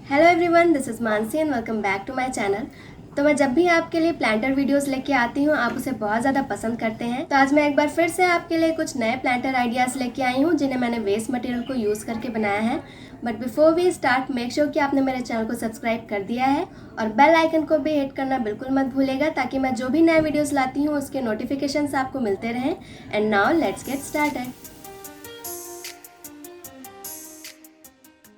Hello everyone, this is Mansi and welcome back to my channel. तो मैं जब भी आपके लिए प्लांटर वीडियोस लेके आती हूँ आप उसे बहुत ज़्यादा पसंद करते हैं। तो आज मैं एक बार फिर से आपके लिए कुछ नए प्लांटर आइडियाज़ लेके आई हूँ जिन्हें मैंने वेस्ट मटेरियल को यूज़ करके बनाया है। But before we start make sure कि आपने मेरे चैनल को सब्सक्राइब कर दिया है और बेल आइकन को भी हिट करना बिल्कुल मत भूलेगा ताकि मैं जो भी नए वीडियोज़ लाती हूँ उसके नोटिफिकेशन आपको मिलते रहें। And now let's get started.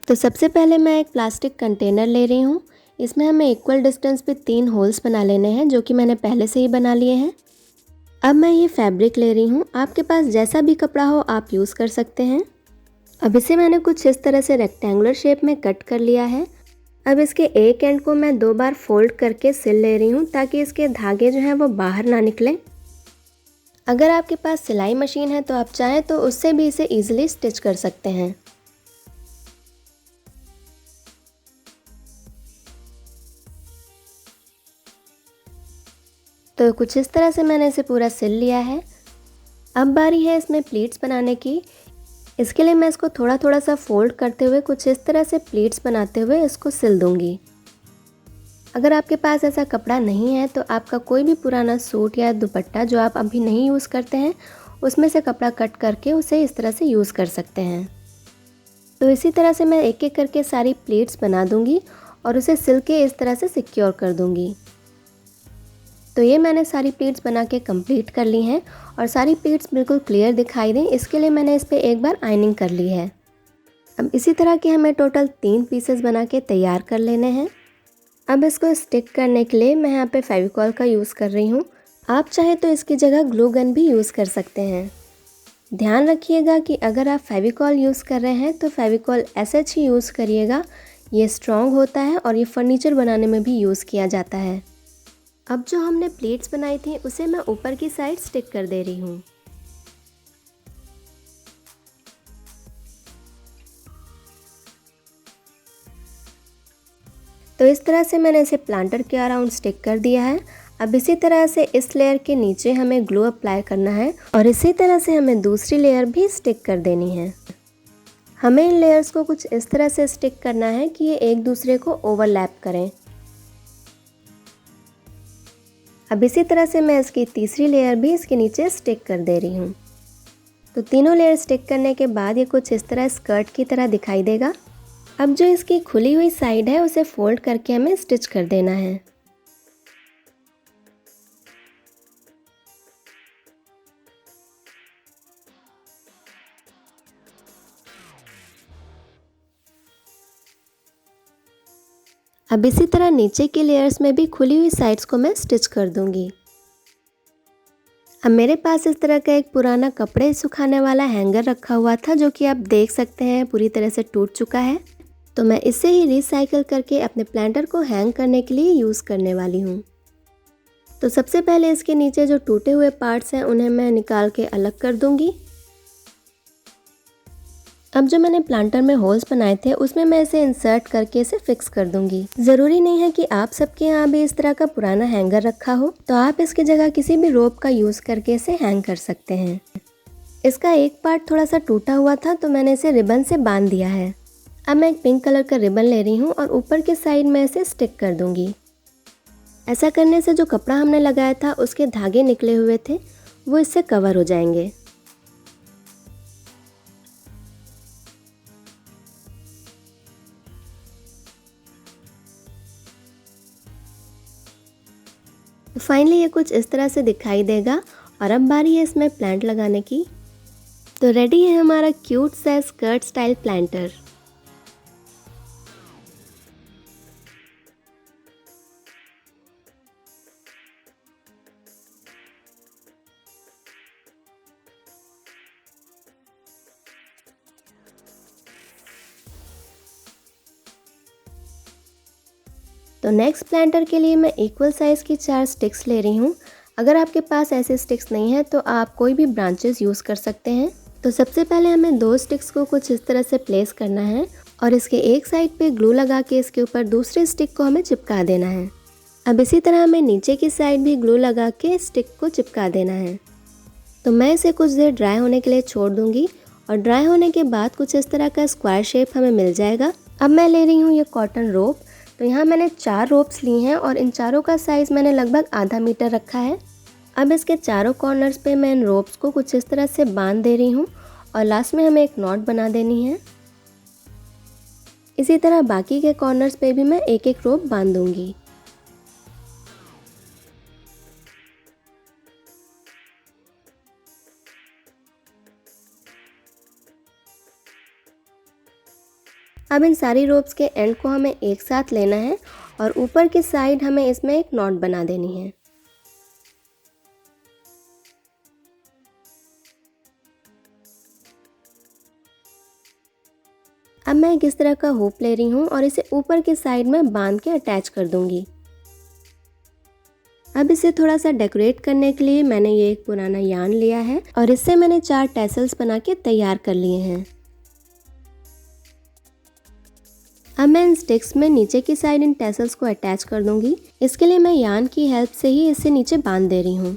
तो सबसे पहले मैं एक प्लास्टिक कंटेनर ले रही हूँ। इसमें हमें इक्वल डिस्टेंस पे 3 होल्स बना लेने हैं जो कि मैंने पहले से ही बना लिए हैं। अब मैं ये फैब्रिक ले रही हूँ, आपके पास जैसा भी कपड़ा हो आप यूज़ कर सकते हैं। अब इसे मैंने कुछ इस तरह से रेक्टेंगुलर शेप में कट कर लिया है। अब इसके एक एंड को मैं 2 बार फोल्ड करके सिल ले रही हूँ ताकि इसके धागे जो हैं वो बाहर ना निकलें। अगर आपके पास सिलाई मशीन है तो आप चाहें तो उससे भी इसे ईजिली स्टिच कर सकते हैं। तो कुछ इस तरह से मैंने इसे पूरा सिल लिया है। अब बारी है इसमें प्लीट्स बनाने की। इसके लिए मैं इसको थोड़ा थोड़ा सा फोल्ड करते हुए कुछ इस तरह से प्लीट्स बनाते हुए इसको सिल दूंगी। अगर आपके पास ऐसा कपड़ा नहीं है तो आपका कोई भी पुराना सूट या दुपट्टा जो आप अभी नहीं यूज़ करते हैं उसमें से कपड़ा कट करके उसे इस तरह से यूज़ कर सकते हैं। तो इसी तरह से मैं एक एक करके सारी प्लीट्स बना दूंगी और उसे सिल के इस तरह से सिक्योर कर दूंगी। तो ये मैंने सारी प्लीट्स बना के कंप्लीट कर ली हैं और सारी प्लीट्स बिल्कुल क्लियर दिखाई दें इसके लिए मैंने इस पर एक बार आयनिंग कर ली है। अब इसी तरह के हमें टोटल 3 पीसेस बना के तैयार कर लेने हैं। अब इसको स्टिक करने के लिए मैं यहाँ पे फेविकॉल का यूज़ कर रही हूँ। आप चाहे तो इसकी जगह ग्लू गन भी यूज़ कर सकते हैं। ध्यान रखिएगा कि अगर आप फेविकॉल यूज़ कर रहे हैं तो फेविकॉल एसएच ही यूज़ करिएगा। ये स्ट्रॉन्ग होता है और ये फर्नीचर बनाने में भी यूज़ किया जाता है। अब जो हमने प्लेट्स बनाई थी उसे मैं ऊपर की साइड स्टिक कर दे रही हूँ। तो इस तरह से मैंने इसे प्लांटर के अराउंड स्टिक कर दिया है। अब इसी तरह से इस लेयर के नीचे हमें ग्लू अप्लाई करना है और इसी तरह से हमें दूसरी लेयर भी स्टिक कर देनी है। हमें इन लेयर्स को कुछ इस तरह से स्टिक करना है कि ये एक दूसरे को ओवरलैप करें। अब इसी तरह से मैं इसकी तीसरी लेयर भी इसके नीचे स्टिक कर दे रही हूँ। तो तीनों लेयर स्टिक करने के बाद ये कुछ इस तरह स्कर्ट की तरह दिखाई देगा। अब जो इसकी खुली हुई साइड है उसे फोल्ड करके हमें स्टिच कर देना है। अब इसी तरह नीचे की लेयर्स में भी खुली हुई साइड्स को मैं स्टिच कर दूंगी। अब मेरे पास इस तरह का एक पुराना कपड़े सुखाने वाला हैंगर रखा हुआ था जो कि आप देख सकते हैं पूरी तरह से टूट चुका है। तो मैं इसे ही रिसाइकिल करके अपने प्लांटर को हैंग करने के लिए यूज़ करने वाली हूँ। तो सबसे पहले इसके नीचे जो टूटे हुए पार्ट्स हैं उन्हें मैं निकाल के अलग कर दूंगी। अब जो मैंने प्लांटर में होल्स बनाए थे उसमें मैं इसे इंसर्ट करके इसे फिक्स कर दूंगी। ज़रूरी नहीं है कि आप सबके यहाँ भी इस तरह का पुराना हैंगर रखा हो, तो आप इसकी जगह किसी भी रोप का यूज़ करके इसे हैंग कर सकते हैं। इसका एक पार्ट थोड़ा सा टूटा हुआ था तो मैंने इसे रिबन से बांध दिया है। अब मैं एक पिंक कलर का रिबन ले रही हूँ और ऊपर के साइड में इसे स्टिक कर दूंगी। ऐसा करने से जो कपड़ा हमने लगाया था उसके धागे निकले हुए थे वो इससे कवर हो जाएंगे। तो फाइनली ये कुछ इस तरह से दिखाई देगा और अब बारी है इसमें प्लांट लगाने की। तो रेडी है हमारा क्यूट सा स्कर्ट स्टाइल प्लांटर। तो नेक्स्ट प्लांटर के लिए मैं इक्वल साइज़ की 4 स्टिक्स ले रही हूँ। अगर आपके पास ऐसे स्टिक्स नहीं है तो आप कोई भी ब्रांचेस यूज़ कर सकते हैं। तो सबसे पहले हमें 2 स्टिक्स को कुछ इस तरह से प्लेस करना है और इसके एक साइड पे ग्लू लगा के इसके ऊपर दूसरे स्टिक को हमें चिपका देना है। अब इसी तरह हमें नीचे की साइड भी ग्लू लगा के स्टिक को चिपका देना है। तो मैं इसे कुछ देर ड्राई होने के लिए छोड़ दूँगी और ड्राई होने के बाद कुछ इस तरह का स्क्वायर शेप हमें मिल जाएगा। अब मैं ले रही हूँ ये कॉटन रोप। तो यहाँ मैंने 4 रोप्स ली हैं और इन चारों का साइज़ मैंने लगभग आधा मीटर रखा है। अब इसके चारों कॉर्नर्स पे मैं इन रोप्स को कुछ इस तरह से बांध दे रही हूँ और लास्ट में हमें एक नॉट बना देनी है। इसी तरह बाकी के कॉर्नर्स पे भी मैं एक एक रोप बांध दूंगी। अब इन सारी रोप्स के एंड को हमें एक साथ लेना है और ऊपर की साइड हमें इसमें एक नॉट बना देनी है। अब मैं एक इस तरह का हुक ले रही हूँ और इसे ऊपर की साइड में बांध के अटैच कर दूंगी। अब इसे थोड़ा सा डेकोरेट करने के लिए मैंने ये एक पुराना यार्न लिया है और इससे मैंने 4 टैसल्स बना के तैयार कर लिए हैं। अब मैं इन स्टिक्स में नीचे की साइड इन टैसल्स को अटैच कर दूंगी। इसके लिए मैं यार्न की हेल्प से ही इसे नीचे बांध दे रही हूँ।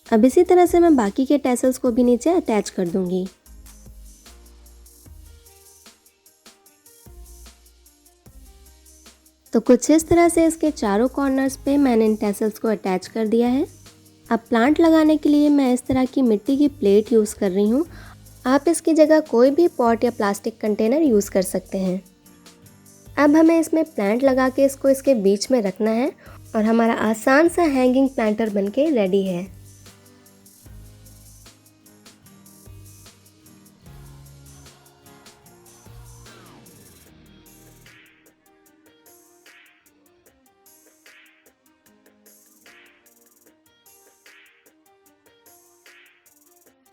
अब इसी तरह से मैं बाकी के टैसल्स को भी नीचे अटैच कर दूंगी। तो कुछ इस तरह से इसके चारों कॉर्नर्स पे मैंने इन टैसल्स को अटैच कर दिया है। अब प्लांट लगाने के लिए मैं इस तरह की मिट्टी की प्लेट यूज़ कर रही हूँ। आप इसकी जगह कोई भी पॉट या प्लास्टिक कंटेनर यूज़ कर सकते हैं। अब हमें इसमें प्लांट लगा के इसको इसके बीच में रखना है और हमारा आसान सा हैंगिंग प्लांटर बनके रेडी है।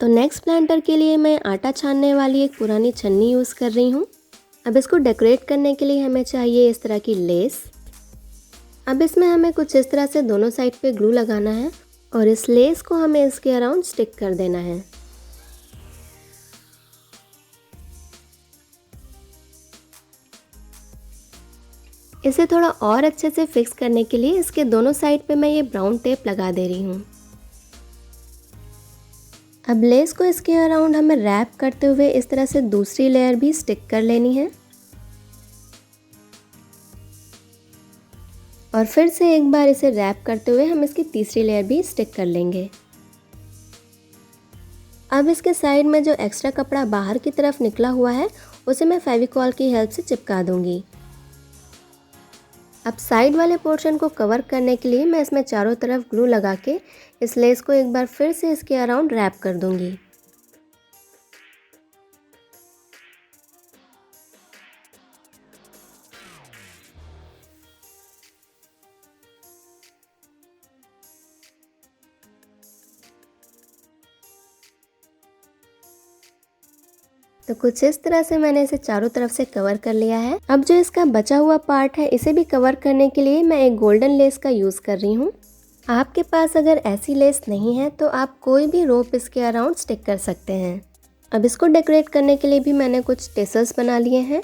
तो नेक्स्ट प्लांटर के लिए मैं आटा छानने वाली एक पुरानी छन्नी यूज़ कर रही हूँ। अब इसको डेकोरेट करने के लिए हमें चाहिए इस तरह की लेस। अब इसमें हमें कुछ इस तरह से दोनों साइड पे ग्लू लगाना है और इस लेस को हमें इसके अराउंड स्टिक कर देना है। इसे थोड़ा और अच्छे से फिक्स करने के लिए इसके दोनों साइड पे मैं ये ब्राउन टेप लगा दे रही हूँ। अब लेस को इसके अराउंड हमें रैप करते हुए इस तरह से दूसरी लेयर भी स्टिक कर लेनी है और फिर से एक बार इसे रैप करते हुए हम इसकी तीसरी लेयर भी स्टिक कर लेंगे। अब इसके साइड में जो एक्स्ट्रा कपड़ा बाहर की तरफ निकला हुआ है उसे मैं फेविकॉल की हेल्प से चिपका दूंगी। अब साइड वाले पोर्शन को कवर करने के लिए मैं इसमें चारों तरफ ग्लू लगा के इस लेस को एक बार फिर से इसके अराउंड रैप कर दूंगी। तो कुछ इस तरह से मैंने इसे चारों तरफ से कवर कर लिया है। अब जो इसका बचा हुआ पार्ट है इसे भी कवर करने के लिए मैं एक गोल्डन लेस का यूज़ कर रही हूँ। आपके पास अगर ऐसी लेस नहीं है तो आप कोई भी रोप इसके अराउंड स्टिक कर सकते हैं। अब इसको डेकोरेट करने के लिए भी मैंने कुछ टेसल्स बना लिए हैं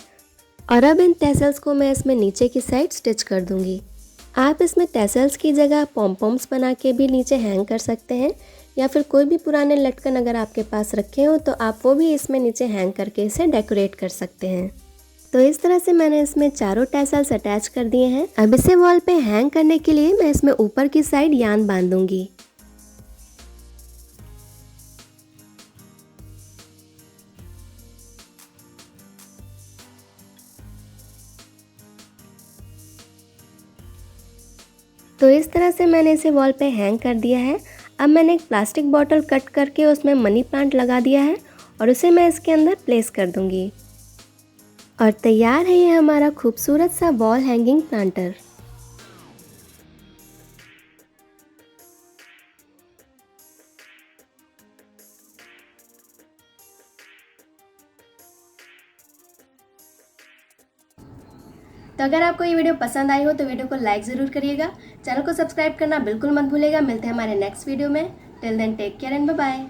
और अब इन टेसल्स को मैं इसमें नीचे की साइड स्टिच कर दूंगी। आप इसमें टेसल्स की जगह पॉम्पॉम्स बना के भी नीचे हैंग कर सकते हैं या फिर कोई भी पुराने लटकन अगर आपके पास रखे हो तो आप वो भी इसमें नीचे हैंग करके इसे डेकोरेट कर सकते हैं। तो इस तरह से मैंने इसमें चारों टैसल्स अटैच कर दिए हैं। अब इसे वॉल पे हैंग करने के लिए मैं इसमें ऊपर की साइड यार्न बांध दूंगी। तो इस तरह से मैंने इसे वॉल पे हैंग कर दिया है। अब मैंने एक प्लास्टिक बॉटल कट करके उसमें मनी प्लांट लगा दिया है और उसे मैं इसके अंदर प्लेस कर दूंगी और तैयार है ये हमारा खूबसूरत सा वॉल हैंगिंग प्लांटर। तो अगर आपको ये वीडियो पसंद आई हो तो वीडियो को लाइक ज़रूर करिएगा। चैनल को सब्सक्राइब करना बिल्कुल मत भूलिएगा। मिलते हैं हमारे नेक्स्ट वीडियो में। Till then take care and bye bye.